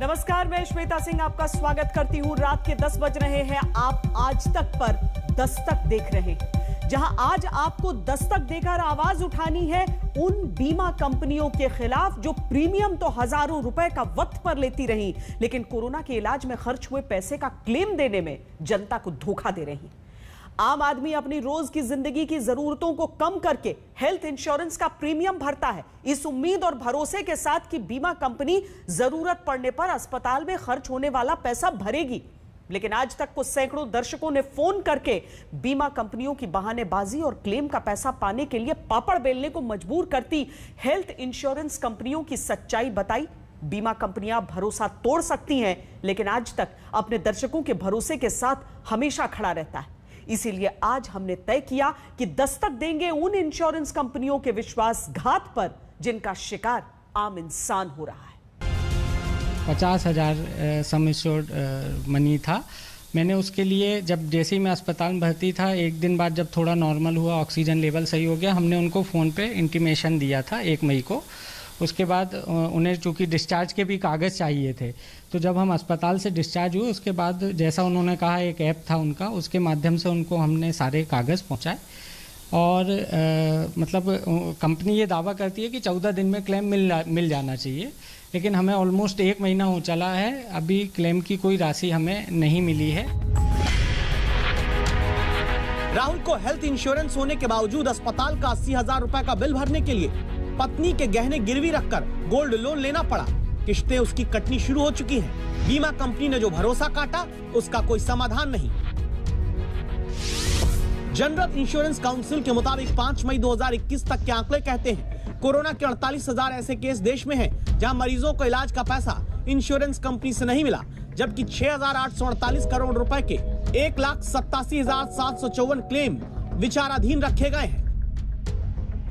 नमस्कार, मैं श्वेता सिंह आपका स्वागत करती हूं। रात के 10 बज रहे हैं। आप आज तक पर दस्तक देख रहे हैं, जहां आज आपको दस्तक देकर आवाज उठानी है उन बीमा कंपनियों के खिलाफ जो प्रीमियम तो हजारों रुपए का वक्त पर लेती रही, लेकिन कोरोना के इलाज में खर्च हुए पैसे का क्लेम देने में जनता को धोखा दे रही। आम आदमी अपनी रोज की जिंदगी की जरूरतों को कम करके हेल्थ इंश्योरेंस का प्रीमियम भरता है, इस उम्मीद और भरोसे के साथ कि बीमा कंपनी जरूरत पड़ने पर अस्पताल में खर्च होने वाला पैसा भरेगी। लेकिन आज तक को सैकड़ों दर्शकों ने फोन करके बीमा कंपनियों की बहानेबाजी और क्लेम का पैसा पाने के लिए पापड़ बेलने को मजबूर करती हेल्थ इंश्योरेंस कंपनियों की सच्चाई बताई। बीमा कंपनियां भरोसा तोड़ सकती हैं, लेकिन आज तक अपने दर्शकों के भरोसे के साथ हमेशा खड़ा रहता है। इसीलिए आज हमने तय किया कि दस्तक देंगे उन इंश्योरेंस कंपनियों के विश्वासघात पर जिनका शिकार आम इंसान हो रहा है। 50,000 सम इंश्योर्ड मनी था। मैंने उसके लिए जैसे ही मैं अस्पताल में भर्ती था, एक दिन बाद जब थोड़ा नॉर्मल हुआ, ऑक्सीजन लेवल सही हो गया, हमने उनको फ़ोन पे इंटीमेशन दिया था 1 मई को। उसके बाद उन्हें चूँकि डिस्चार्ज के भी कागज़ चाहिए थे, तो जब हम अस्पताल से डिस्चार्ज हुए उसके बाद जैसा उन्होंने कहा, एक ऐप था उनका, उसके माध्यम से उनको हमने सारे कागज़ पहुंचाए। और मतलब कंपनी ये दावा करती है कि 14 दिन में क्लेम मिल जाना चाहिए, लेकिन हमें ऑलमोस्ट 1 महीना हो चला है, अभी क्लेम की कोई राशि हमें नहीं मिली है। राहुल को हेल्थ इंश्योरेंस होने के बावजूद अस्पताल का 80,000 रुपए का बिल भरने के लिए पत्नी के गहने गिरवी रखकर गोल्ड लोन लेना पड़ा। किश्तें उसकी कटनी शुरू हो चुकी हैं। बीमा कंपनी ने जो भरोसा काटा, उसका कोई समाधान नहीं। जनरल इंश्योरेंस काउंसिल के मुताबिक 5 मई 2021 तक के आंकड़े कहते हैं कोरोना के 48,000 ऐसे केस देश में हैं जहां मरीजों को इलाज का पैसा इंश्योरेंस कंपनी से नहीं मिला, जबकि 6,848 करोड़ रुपए के 1,87,754 क्लेम विचाराधीन रखे गए हैं।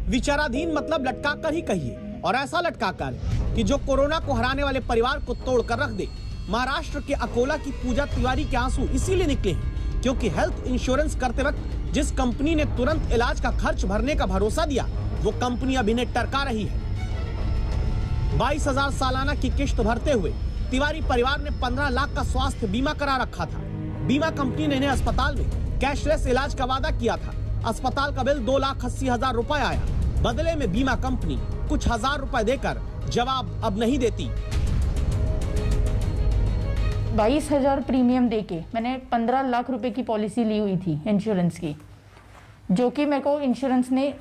विचाराधीन मतलब लटका कर ही कहिए, और ऐसा लटका कर कि जो कोरोना को हराने वाले परिवार को तोड़ कर रख दे। महाराष्ट्र के अकोला की पूजा तिवारी के आंसू इसीलिए निकले हैं क्योंकि हेल्थ इंश्योरेंस करते वक्त जिस कंपनी ने तुरंत इलाज का खर्च भरने का भरोसा दिया, वो कंपनी अब इन्हें टरका रही है। 22,000 सालाना की किश्त भरते हुए तिवारी परिवार ने 15 लाख का स्वास्थ्य बीमा करा रखा था। बीमा कंपनी ने इन्हें अस्पताल में कैशलेस इलाज का वादा किया था। अस्पताल का बिल 2,80,000 रुपए आया। बदले में बीमा कंपनी कुछ हजार रुपए देकर जवाब अब नहीं देती। 22,000 प्रीमियम देके मैंने 15 लाख रुपए की पॉलिसी ली हुई थी इंश्योरेंस की, जो कि मेरे को इंश्योरेंस ने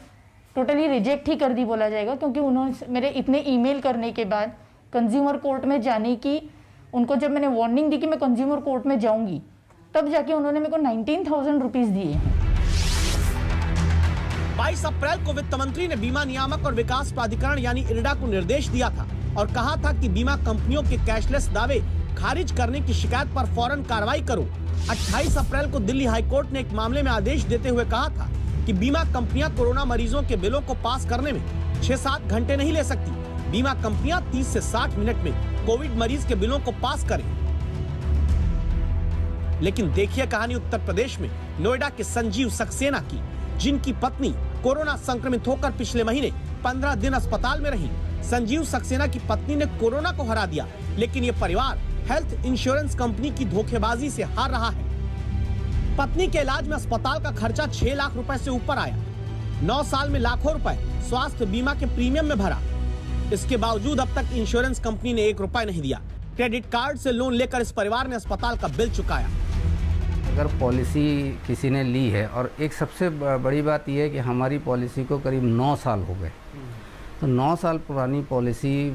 टोटली रिजेक्ट ही कर दी बोला जाएगा, क्योंकि उन्होंने मेरे इतने ईमेल करने के बाद कंज्यूमर कोर्ट में जाने की, उनको जब मैंने वार्निंग दी कि मैं कंज्यूमर कोर्ट में जाऊंगी, तब जाके उन्होंने मेरे को 19,000 रुपीज दिए। 22 अप्रैल को वित्त मंत्री ने बीमा नियामक और विकास प्राधिकरण यानी इरडा को निर्देश दिया था और कहा था कि बीमा कंपनियों के कैशलेस दावे खारिज करने की शिकायत पर फौरन कार्रवाई करो। 28 अप्रैल को दिल्ली हाईकोर्ट ने एक मामले में आदेश देते हुए कहा था कि बीमा कंपनियां कोरोना मरीजों के बिलों को पास करने में 6-7 घंटे नहीं ले सकती। बीमा कंपनियां 30 से 60 मिनट में कोविड मरीज के बिलों को पास करें। लेकिन देखिए कहानी उत्तर प्रदेश में नोएडा के संजीव सक्सेना की, जिनकी पत्नी कोरोना संक्रमित होकर पिछले महीने 15 दिन अस्पताल में रही। संजीव सक्सेना की पत्नी ने कोरोना को हरा दिया, लेकिन ये परिवार हेल्थ इंश्योरेंस कंपनी की धोखेबाजी से हार रहा है। पत्नी के इलाज में अस्पताल का खर्चा 6 लाख रुपए से ऊपर आया। 9 साल में लाखों रुपए स्वास्थ्य बीमा के प्रीमियम में भरा। इसके बावजूद अब तक इंश्योरेंस कंपनी ने 1 रुपए नहीं दिया। क्रेडिट कार्ड से लोन लेकर इस परिवार ने अस्पताल का बिल चुकाया। अगर पॉलिसी किसी ने ली है, और एक सबसे बड़ी बात यह है कि हमारी पॉलिसी को करीब 9 साल हो गए, तो 9 साल पुरानी पॉलिसी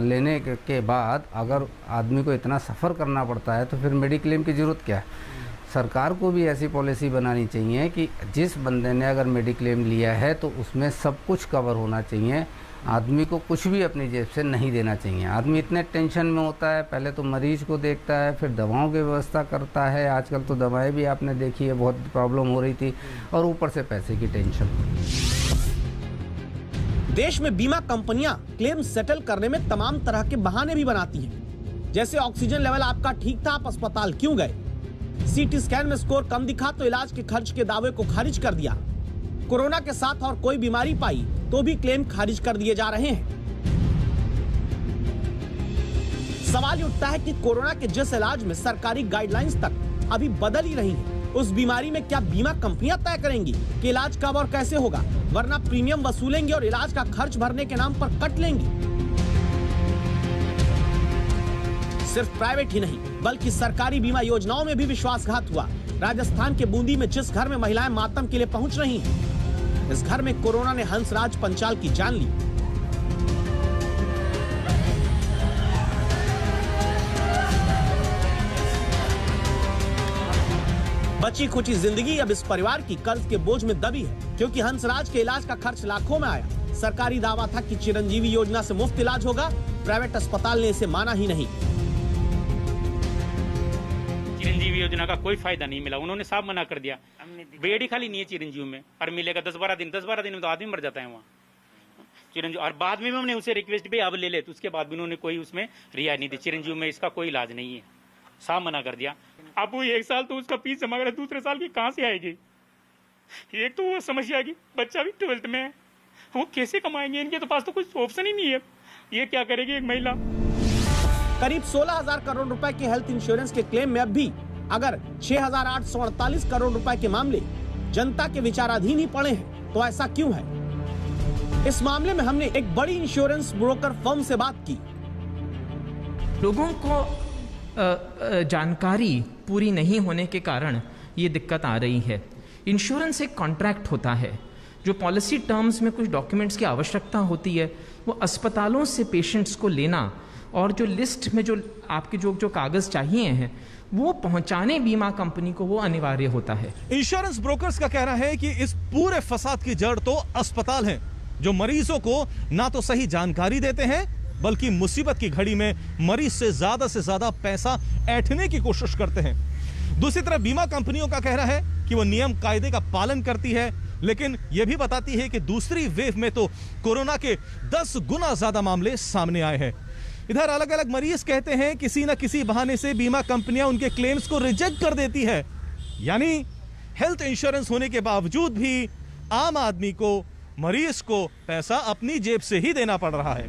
लेने के बाद अगर आदमी को इतना सफ़र करना पड़ता है, तो फिर मेडिक्लेम की ज़रूरत क्या है। सरकार को भी ऐसी पॉलिसी बनानी चाहिए कि जिस बंदे ने अगर मेडिक्लेम लिया है तो उसमें सब कुछ कवर होना चाहिए। आदमी को कुछ भी अपनी जेब से नहीं देना चाहिए। आदमी इतने टेंशन में होता है, पहले तो मरीज को देखता है, फिर दवाओं की व्यवस्था करता है। आजकल तो दवाएं भी आपने देखी है, बहुत प्रॉब्लम हो रही थी, और ऊपर से पैसे की टेंशन। देश में बीमा कंपनियां क्लेम सेटल करने में तमाम तरह के बहाने भी बनाती हैं। जैसे ऑक्सीजन लेवल आपका ठीक था, आप अस्पताल क्यों गए। सीटी स्कैन में स्कोर कम दिखा तो इलाज के खर्च के दावे को खारिज कर दिया। कोरोना के साथ और कोई बीमारी पाई तो भी क्लेम खारिज कर दिए जा रहे हैं। सवाल ये उठता है कि कोरोना के जिस इलाज में सरकारी गाइडलाइंस तक अभी बदल ही रही हैं, उस बीमारी में क्या बीमा कंपनियां तय करेंगी कि इलाज कब और कैसे होगा, वरना प्रीमियम वसूलेंगे और इलाज का खर्च भरने के नाम पर कट लेंगी। सिर्फ प्राइवेट ही नहीं बल्कि सरकारी बीमा योजनाओं में भी विश्वासघात हुआ। राजस्थान के बूंदी में जिस घर में महिलाएं मातम के लिए पहुंच रही हैं, इस घर में कोरोना ने हंसराज पंचाल की जान ली। बची खुची जिंदगी अब इस परिवार की कर्ज के बोझ में दबी है, क्योंकि हंसराज के इलाज का खर्च लाखों में आया। सरकारी दावा था कि चिरंजीवी योजना से मुफ्त इलाज होगा, प्राइवेट अस्पताल ने इसे माना ही नहीं। चिरंजीवी योजना का कोई फायदा नहीं मिला, उन्होंने साफ मना कर दिया। बेड ही खाली नहीं है चिरंजीवी में, और मिलेगा 10-12 दिन में तो आदमी मर जाता है वहाँ चिरंजीवी। और बाद में हमने उसे रिक्वेस्ट भी अब ले ले, तो उसके बाद भी उन्होंने कोई उसमें रियायत नहीं दी। चिरंजीवी में इसका कोई इलाज नहीं है, साफ मना कर दिया। अब वो 1 साल तो उसका फीस जमा करे, दूसरे साल की कहाँ से आएगी? एक तो वो समस्या की बच्चा भी 12th में है, वो कैसे कमाएंगे? इनके तो पास तो कुछ ऑप्शन ही नहीं है। ये क्या करेगी एक महिला? करीब 16,000 करोड़ रुपए के हेल्थ इंश्योरेंस के क्लेम में अब भी अगर 6,848 करोड़ रुपए के मामले जनता के विचाराधीन ही पड़े हैं, तो ऐसा क्यों है? इस मामले में हमने एक बड़ी इंश्योरेंस ब्रोकर फर्म से बात की। लोगों को जानकारी पूरी नहीं होने के कारण ये दिक्कत आ रही है। इंश्योरेंस एक कॉन्ट्रैक्ट होता है, जो पॉलिसी टर्म्स में कुछ डॉक्यूमेंट्स की आवश्यकता होती है, वो अस्पतालों से पेशेंट्स को लेना और जो लिस्ट में जो आपके जो कागज चाहिए हैं वो पहुंचाने बीमा कंपनी को वो अनिवार्य होता है। इंश्योरेंस ब्रोकर्स का कहना है कि इस पूरे फसाद की जड़ तो अस्पताल हैं, जो मरीजों को ना तो सही जानकारी देते हैं बल्कि मुसीबत की घड़ी में मरीज से ज्यादा पैसा ऐंठने की कोशिश करते हैं। दूसरी तरफ बीमा कंपनियों का कहना है कि वो नियम कायदे का पालन करती है, लेकिन यह भी बताती है कि दूसरी वेव में तो कोरोना के 10 गुना ज्यादा मामले सामने आए हैं। इधर अलग अलग मरीज कहते हैं किसी न किसी बहाने से बीमा कंपनियां उनके क्लेम्स को रिजेक्ट कर देती है, यानी हेल्थ इंश्योरेंस होने के बावजूद भी आम आदमी को, मरीज को पैसा अपनी जेब से ही देना पड़ रहा है।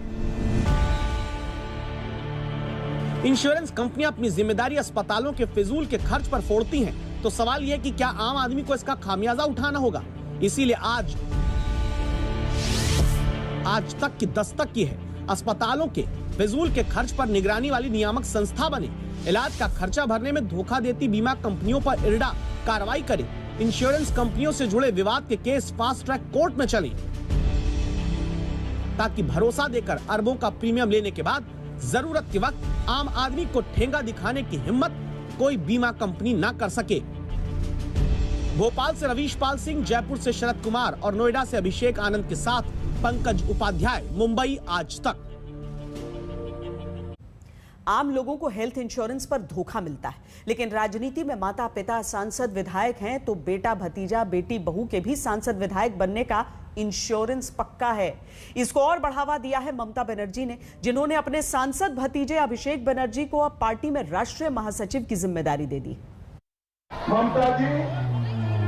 इंश्योरेंस कंपनियां अपनी जिम्मेदारी अस्पतालों के फिजूल के खर्च पर फोड़ती हैं, तो सवाल यह है कि क्या आम आदमी को इसका खामियाजा उठाना होगा? इसीलिए आज तक की दस्तक की है, अस्पतालों के फिजूल के खर्च पर निगरानी वाली नियामक संस्था बने, इलाज का खर्चा भरने में धोखा देती बीमा कंपनियों पर इरडा कार्रवाई करे, इंश्योरेंस कंपनियों से जुड़े विवाद के केस फास्ट ट्रैक कोर्ट में चले, ताकि भरोसा देकर अरबों का प्रीमियम लेने के बाद जरूरत के वक्त आम आदमी को ठेंगा दिखाने की हिम्मत कोई बीमा कंपनी ना कर सके। भोपाल से रवीश पाल सिंह, जयपुर से शरद कुमार और नोएडा से अभिषेक आनंद के साथ पंकज उपाध्याय, मुंबई आज तक। आम लोगों को हेल्थ इंश्योरेंस पर धोखा मिलता है, लेकिन राजनीति में माता पिता सांसद विधायक हैं तो बेटा भतीजा बेटी बहू के भी सांसद विधायक बनने का इंश्योरेंस पक्का है। इसको और बढ़ावा दिया है ममता बनर्जी ने, जिन्होंने अपने सांसद भतीजे अभिषेक बनर्जी को अब पार्टी में राष्ट्रीय महासचिव की जिम्मेदारी दे दी। ममता जी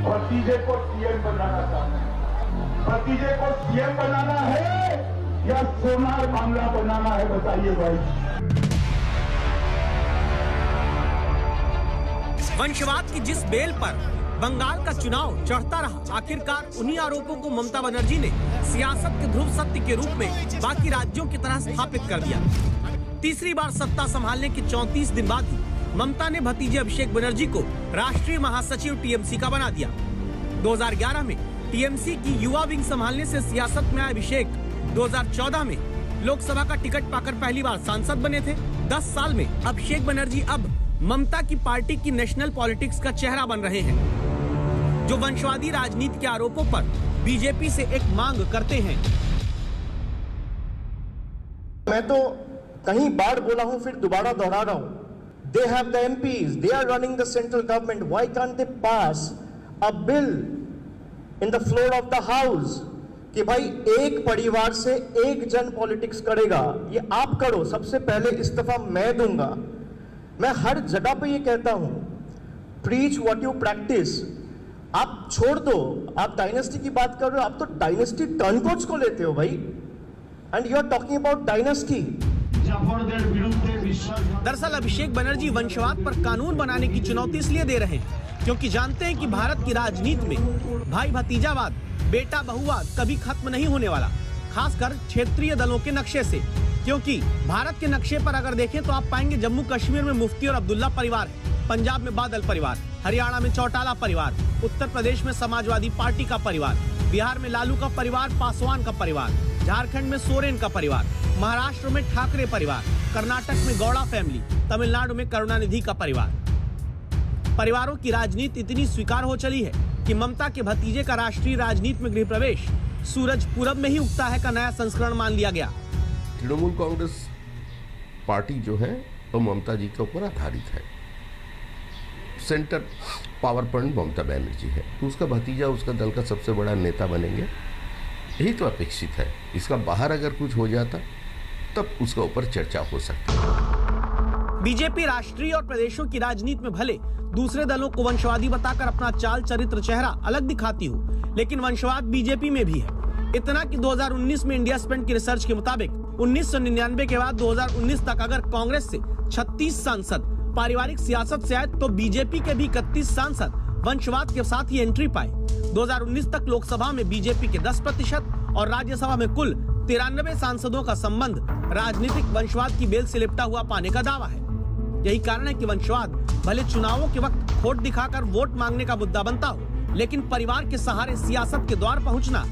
भतीजे को सीएम बनाना चाहते हैं, भतीजे को सीएम बनाना है या सोनार मामला बनाना है, बताइए भाई। वंशवाद की जिस बेल पर बंगाल का चुनाव चढ़ता रहा, आखिरकार उन्हीं आरोपों को ममता बनर्जी ने सियासत के ध्रुव सत्य के रूप में बाकी राज्यों की तरह स्थापित कर दिया। तीसरी बार सत्ता संभालने के 34 दिन बाद ही ममता ने भतीजे अभिषेक बनर्जी को राष्ट्रीय महासचिव टीएमसी का बना दिया। 2011 में टीएमसी की युवा विंग संभालने से सियासत में आए अभिषेक 2014 में लोकसभा का टिकट पाकर पहली बार सांसद बने थे। 10 साल में अभिषेक बनर्जी अब ममता की पार्टी की नेशनल पॉलिटिक्स का चेहरा बन रहे हैं, जो वंशवादी राजनीति के आरोपों पर बीजेपी से एक मांग करते हैं। मैं तो कहीं बार बोला हूं, फिर दोबारा दोहरा रहा हूं। They have the MPs, they are running the central government. Why can't they pass a bill in the floor of the house कि भाई एक परिवार से एक जन पॉलिटिक्स करेगा? ये आप करो, सबसे पहले इस्तीफा मैं दूंगा। मैं हर जगह पे ये कहता हूं, प्रीच व्हाट यू प्रैक्टिस। आप छोड़ दो, आप डायनेस्टी की बात कर रहे हो, आप तो डायनेस्टी टर्नकोट्स को लेते हो भाई, and you are talking about dynasty. জাফরদের বিরুদ্ধে दरअसल अभिषेक बनर्जी वंशवाद पर कानून बनाने की चुनौती इसलिए दे रहे हैं क्योंकि जानते हैं कि भारत की राजनीति में भाई भतीजावाद, बेटा बहुवाद कभी खत्म नहीं होने वाला, खासकर क्षेत्रीय दलों के नक्शे से। क्योंकि भारत के नक्शे पर अगर देखें तो आप पाएंगे जम्मू कश्मीर में मुफ्ती और अब्दुल्ला परिवार है, पंजाब में बादल परिवार, हरियाणा में चौटाला परिवार, उत्तर प्रदेश में समाजवादी पार्टी का परिवार, बिहार में लालू का परिवार, पासवान का परिवार, झारखंड में सोरेन का परिवार, महाराष्ट्र में ठाकरे परिवार, कर्नाटक में गौड़ा फैमिली, तमिलनाडु में करुणानिधि का परिवार। परिवारों की राजनीति इतनी स्वीकार हो चली है कि ममता के भतीजे का राष्ट्रीय राजनीति में गृह प्रवेश सूरज पूरब में ही उगता है का नया संस्करण मान लिया गया। तृणमूल कांग्रेस पार्टी जो है वो ममता जी के ऊपर आधारित है। Centre power point Mamata Banerjee है, तो उसका भतीजा उसका दल का सबसे बड़ा नेता बनेंगे, यही तो अपेक्षित है। इसका बाहर अगर कुछ हो जाता तब उसका ऊपर चर्चा हो सकती है। बीजेपी राष्ट्रीय और प्रदेशों की राजनीति में भले दूसरे दलों को वंशवादी बताकर अपना चाल चरित्र चेहरा अलग दिखाती हो, लेकिन वंशवाद बीजेपी में भी है। इतना कि 2019 में इंडिया स्पेंट की रिसर्च के मुताबिक 1999 के बाद 2019 तक अगर कांग्रेस से 36 सांसद पारिवारिक सियासत से आए तो बीजेपी के भी 31 सांसद वंशवाद के साथ ही एंट्री पाए। 2019 तक लोकसभा में बीजेपी के 10% और राज्यसभा में कुल 93 सांसदों का संबंध राजनीतिक वंशवाद की बेल से लिपटा हुआ पाने का दावा है। यही कारण है कि वंशवाद भले चुनावों के वक्त खोट दिखाकर वोट मांगने का मुद्दा बनता हो, लेकिन परिवार के सहारे सियासत के द्वार पहुंचना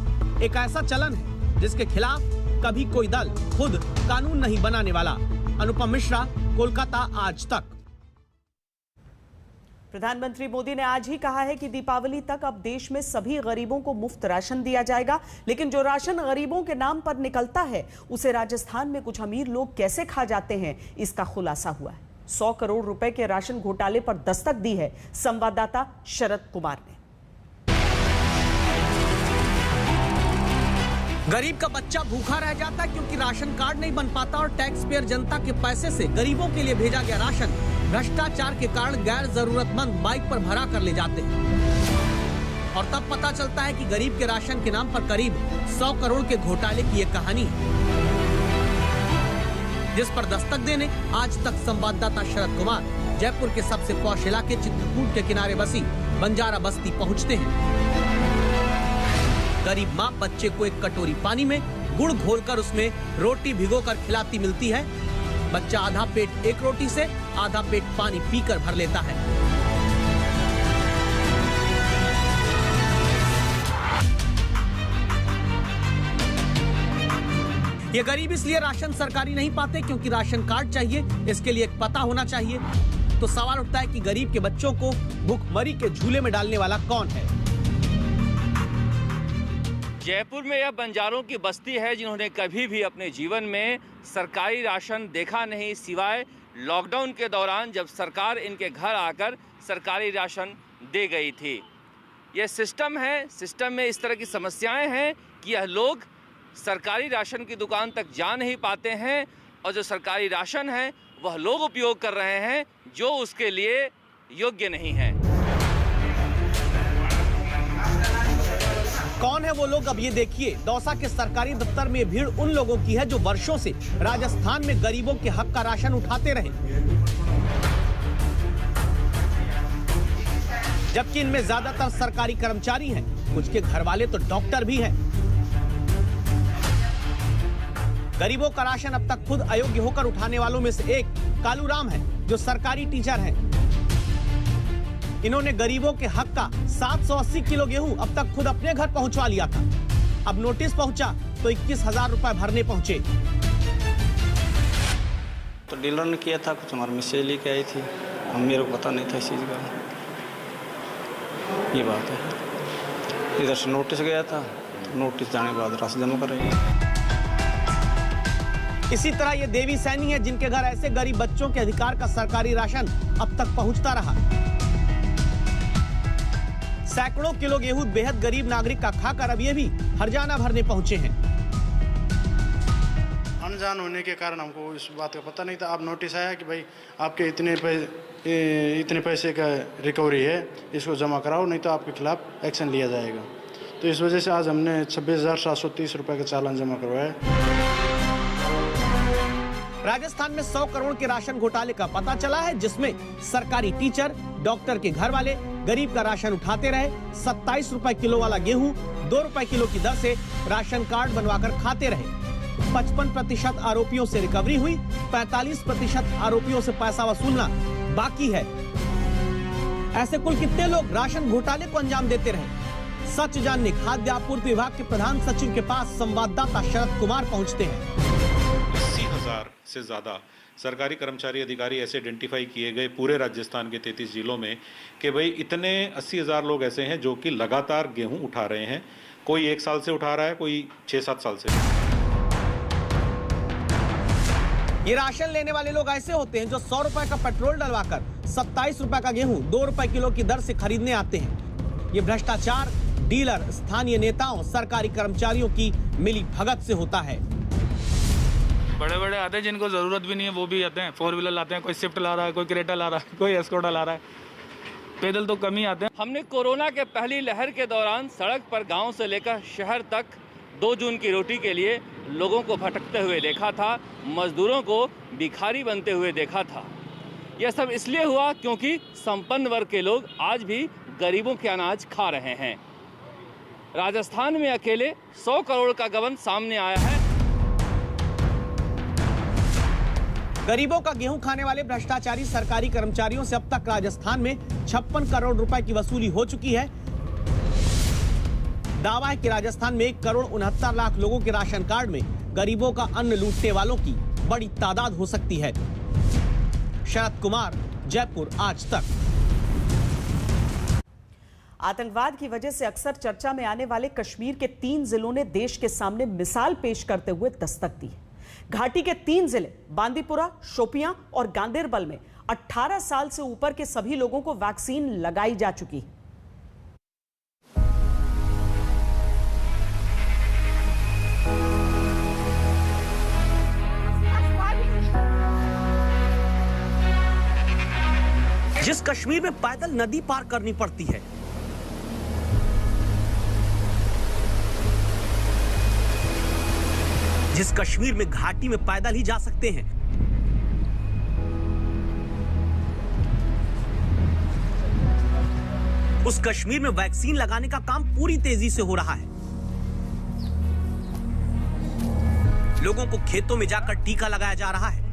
एक ऐसा चलन है जिसके खिलाफ कभी कोई दल खुद कानून नहीं बनाने वाला। अनुपम मिश्रा, कोलकाता, आज तक। प्रधानमंत्री मोदी ने आज ही कहा है कि दीपावली तक अब देश में सभी गरीबों को मुफ्त राशन दिया जाएगा, लेकिन जो राशन गरीबों के नाम पर निकलता है उसे राजस्थान में कुछ अमीर लोग कैसे खा जाते हैं, इसका खुलासा हुआ है। 100 करोड़ रुपए के राशन घोटाले पर दस्तक दी है संवाददाता शरद कुमार ने। गरीब का बच्चा भूखा रह जाता क्योंकि राशन कार्ड नहीं बन पाता और टैक्स पेयर जनता के पैसे से गरीबों के लिए भेजा गया राशन भ्रष्टाचार के कारण गैर जरूरतमंद बाइक पर भरा कर ले जाते हैं। और तब पता चलता है कि गरीब के राशन के नाम पर करीब 100 करोड़ के घोटाले की एक कहानी है, जिस पर दस्तक देने आज तक संवाददाता शरद कुमार जयपुर के सबसे पॉश इलाके चित्रकूट के किनारे बसी बंजारा बस्ती पहुंचते हैं। गरीब माँ बच्चे को एक कटोरी पानी में गुड़ घोलकर उसमें रोटी भिगोकर खिलाती मिलती है। बच्चा आधा पेट एक रोटी से आधा पेट पानी पीकर भर लेता है। ये गरीब इसलिए राशन सरकारी नहीं पाते क्योंकि राशन कार्ड चाहिए, इसके लिए एक पता होना चाहिए। तो सवाल उठता है कि गरीब के बच्चों को भूखमरी के झूले में डालने वाला कौन है? जयपुर में यह बंजारों की बस्ती है जिन्होंने कभी भी अपने जीवन में सरकारी राशन देखा नहीं, सिवाय लॉकडाउन के दौरान जब सरकार इनके घर आकर सरकारी राशन दे गई थी। यह सिस्टम है, सिस्टम में इस तरह की समस्याएं हैं कि यह लोग सरकारी राशन की दुकान तक जा नहीं पाते हैं और जो सरकारी राशन है वह लोग उपयोग कर रहे हैं जो उसके लिए योग्य नहीं है। कौन है वो लोग, अब ये देखिए। दौसा के सरकारी दफ्तर में भीड़ उन लोगों की है जो वर्षों से राजस्थान में गरीबों के हक का राशन उठाते रहे, जबकि इनमें ज्यादातर सरकारी कर्मचारी हैं। कुछ के घर वाले तो डॉक्टर भी हैं। गरीबों का राशन अब तक खुद अयोग्य होकर उठाने वालों में से एक कालूराम है, जो सरकारी टीचर हैं। इन्होंने गरीबों के हक का 780 किलो गेहूं अब तक खुद अपने घर पहुंचवा लिया था। अब नोटिस पहुंचा तो 21,000 रुपए भरने पहुंचे। तो डीलर ने किया था, कुछ हमारी मैसेज लेके आई थी, मेरे को पता नहीं था इस चीज़ का। ये बात है। इधर से नोटिस गया था, नोटिस जाने के बाद राशि जमा करेंगे। इसी तरह ये देवी सैनी है जिनके घर ऐसे गरीब बच्चों के अधिकार का सरकारी राशन अब तक पहुंचता रहा। सैकड़ों किलो गेहूं बेहद गरीब नागरिक का खाकर अब ये भी हरजाना भरने पहुंचे हैं। अनजान होने के कारण हमको इस बात का पता नहीं था। अब नोटिस आया कि भाई आपके इतने पैसे का रिकवरी है, इसको जमा कराओ, नहीं तो आपके खिलाफ एक्शन लिया जाएगा। तो इस वजह से आज हमने 26,730 रुपए का चालान जमा करवाया। राजस्थान में 100 करोड़ के राशन घोटाले का पता चला है, जिसमें सरकारी टीचर, डॉक्टर के घर वाले गरीब का राशन उठाते रहे। 27 रुपए किलो वाला गेहूं 2 रुपए किलो की दर से राशन कार्ड बनवाकर खाते रहे। 55% आरोपियों से रिकवरी हुई, 45% आरोपियों से पैसा वसूलना बाकी है। ऐसे कुल कितने लोग राशन घोटाले को अंजाम देते रहे? सच जानने खाद्य आपूर्ति विभाग के प्रधान सचिव के पास संवाददाता शरद कुमार पहुंचते हैं। 80,000 से ज्यादा सरकारी कर्मचारी अधिकारी ऐसे आइडेंटिफाई किए गए पूरे राजस्थान के 33 जिलों में कि भाई इतने 80,000 लोग ऐसे हैं जो कि लगातार गेहूं उठा रहे हैं। कोई 1 साल से उठा रहा है, कोई 6-7 साल से। ये राशन लेने वाले लोग ऐसे होते हैं जो 100 रुपए का पेट्रोल डलवाकर 27 रुपए का गेहूं 2 रुपए किलो की दर से खरीदने आते हैं। ये भ्रष्टाचार डीलर, स्थानीय नेताओं, सरकारी कर्मचारियों की मिली भगत से होता है। बड़े बड़े आते हैं जिनको जरूरत भी नहीं है वो भी आते हैं। 4 व्हीलर लाते हैं, कोई स्विफ्ट ला रहा है, कोई क्रेटा ला रहा है, कोई एस्कोडा ला रहा है। पैदल तो कम ही आते हैं। हमने कोरोना के पहली लहर के दौरान सड़क पर गांव से लेकर शहर तक 2 जून की रोटी के लिए लोगों को भटकते हुए देखा था, मजदूरों को भिखारी बनते हुए देखा था। यह सब इसलिए हुआ क्योंकि संपन्न वर्ग के लोग आज भी गरीबों के अनाज खा रहे हैं। राजस्थान में अकेले 100 करोड़ का गबन सामने आया है। गरीबों का गेहूं खाने वाले भ्रष्टाचारी सरकारी कर्मचारियों से अब तक राजस्थान में 56 करोड़ रुपए की वसूली हो चुकी है। दावा है कि राजस्थान में 1,69,00,000 लोगों के राशन कार्ड में गरीबों का अन्न लूटने वालों की बड़ी तादाद हो सकती है। शरद कुमार, जयपुर, आज तक। आतंकवाद की वजह से अक्सर चर्चा में आने वाले कश्मीर के 3 जिलों ने देश के सामने मिसाल पेश करते हुए दस्तक दी। घाटी के 3 जिले बांदीपुरा, शोपियां और गांदेरबल में 18 साल से ऊपर के सभी लोगों को वैक्सीन लगाई जा चुकी है। जिस कश्मीर में पैदल नदी पार करनी पड़ती है, जिस कश्मीर में घाटी में पैदल ही जा सकते हैं, उस कश्मीर में वैक्सीन लगाने का काम पूरी तेजी से हो रहा है। लोगों को खेतों में जाकर टीका लगाया जा रहा है।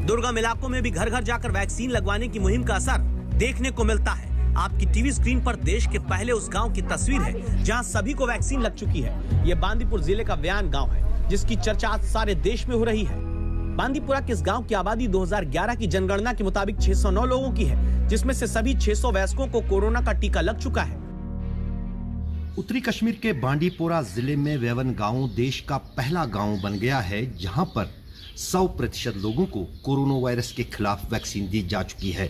दुर्गम इलाकों में भी घर घर जाकर वैक्सीन लगवाने की मुहिम का असर देखने को मिलता है। आपकी टीवी स्क्रीन पर देश के पहले उस गांव की तस्वीर है जहां सभी को वैक्सीन लग चुकी है। यह बांदीपुर जिले का व्यान गांव है, जिसकी चर्चा आज सारे देश में हो रही है। बांदीपुरा के इस गांव की आबादी 2011 की जनगणना के मुताबिक 609 लोगों की है, जिसमें से सभी 600 वयस्कों को कोरोना का टीका लग चुका है। उत्तरी कश्मीर के बांदीपुरा जिले में वेवन गांव देश का पहला गांव बन गया है, जहां पर 100% लोगों को कोरोना वायरस के खिलाफ वैक्सीन दी जा चुकी है।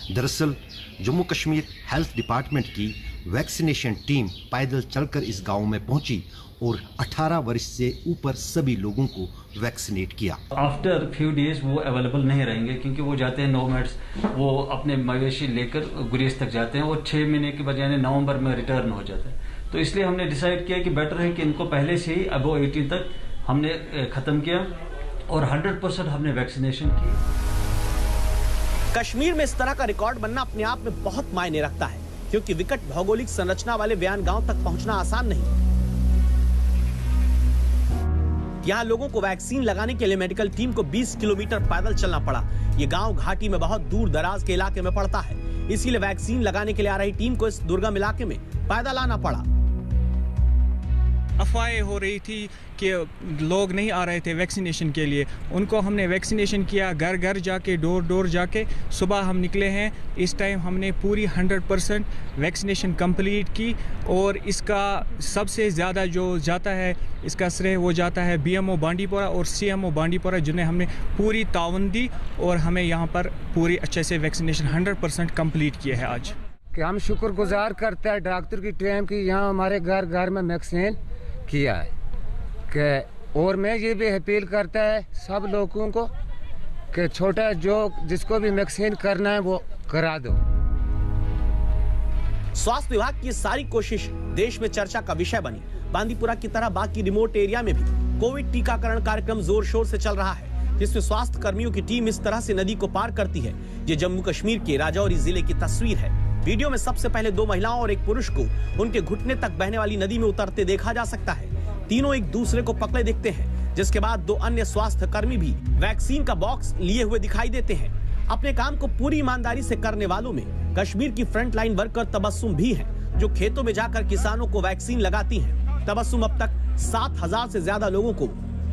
दरअसल जम्मू कश्मीर हेल्थ डिपार्टमेंट की वैक्सीनेशन टीम पैदल चलकर इस गांव में पहुंची और 18 वर्ष से ऊपर सभी लोगों को वैक्सीनेट किया। आफ्टर फ्यू डेज वो अवेलेबल नहीं रहेंगे क्योंकि वो जाते हैं नोमैड्स, वो अपने मवेशी लेकर गुरेज तक जाते हैं और 6 महीने के बाद यानी नवंबर में रिटर्न हो जाते हैं। तो इसलिए हमने डिसाइड किया कि बेटर है कि इनको पहले से ही अबव 18 तक हमने खत्म किया और 100% हमने वैक्सीनेशन की। कश्मीर में इस तरह का रिकॉर्ड बनना अपने आप में बहुत मायने रखता है, क्योंकि विकट भौगोलिक संरचना वाले व्यान गांव तक पहुंचना आसान नहीं। यहाँ लोगों को वैक्सीन लगाने के लिए मेडिकल टीम को 20 किलोमीटर पैदल चलना पड़ा। ये गांव घाटी में बहुत दूर दराज के इलाके में पड़ता है, इसीलिए वैक्सीन लगाने के लिए आ रही टीम को इस दुर्गम इलाके में पैदल आना पड़ा। अफवाहें हो रही थी कि लोग नहीं आ रहे थे वैक्सीनेशन के लिए, उनको हमने वैक्सीनेशन किया, घर घर जाके, डोर डोर जाके। सुबह हम निकले हैं, इस टाइम हमने पूरी 100% वैक्सीनेशन कंप्लीट की और इसका सबसे ज़्यादा जो जाता है, इसका श्रेय वो जाता है BMO बांडीपुरा और CMO बांडीपुरा, जिन्हें हमने पूरी ताउन दी और हमें यहाँ पर पूरी अच्छे से वैक्सीनेशन 100% कंप्लीट किया है आज। कि हम शुक्रगुजार करते हैं डॉक्टर की टीम की, यहाँ हमारे घर घर में वैक्सीन किया है कि, और मैं ये भी अपील करता है सब लोगों को कि छोटा जो जिसको भी वैक्सीन करना है वो करा दो। स्वास्थ्य विभाग की सारी कोशिश देश में चर्चा का विषय बनी। बांदीपुरा की तरह बाकी रिमोट एरिया में भी कोविड टीकाकरण कार्यक्रम जोर शोर से चल रहा है, जिसमें स्वास्थ्य कर्मियों की टीम इस तरह से नदी को पार करती है। ये जम्मू कश्मीर के राजौरी जिले की तस्वीर है। वीडियो में सबसे पहले 2 महिलाओं और एक पुरुष को उनके घुटने तक बहने वाली नदी में उतरते देखा जा सकता है। तीनों एक दूसरे को पकड़े दिखते हैं, जिसके बाद 2 अन्य स्वास्थ्य कर्मी भी वैक्सीन का बॉक्स लिए हुए दिखाई देते हैं। अपने काम को पूरी ईमानदारी से करने वालों में कश्मीर की फ्रंटलाइन वर्कर तबस्सुम भी है, जो खेतों में जाकर किसानों को वैक्सीन लगाती हैं। तबस्सुम अब तक 7000 से ज्यादा लोगों को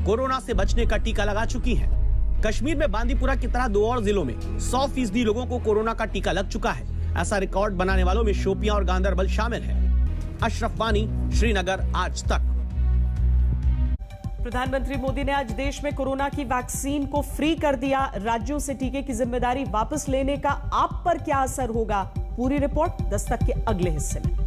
कोरोना से बचने का टीका लगा चुकी हैं। कश्मीर में बांदीपुरा की तरह 2 और जिलों में 100% लोगों को कोरोना का टीका लग चुका है। ऐसा रिकॉर्ड बनाने वालों में शोपियां और गांदरबल शामिल है। अशरफ वानी, श्रीनगर, आज तक। प्रधानमंत्री मोदी ने आज देश में कोरोना की वैक्सीन को फ्री कर दिया। राज्यों से टीके की जिम्मेदारी वापस लेने का आप पर क्या असर होगा? पूरी रिपोर्ट दस्तक के अगले हिस्से में।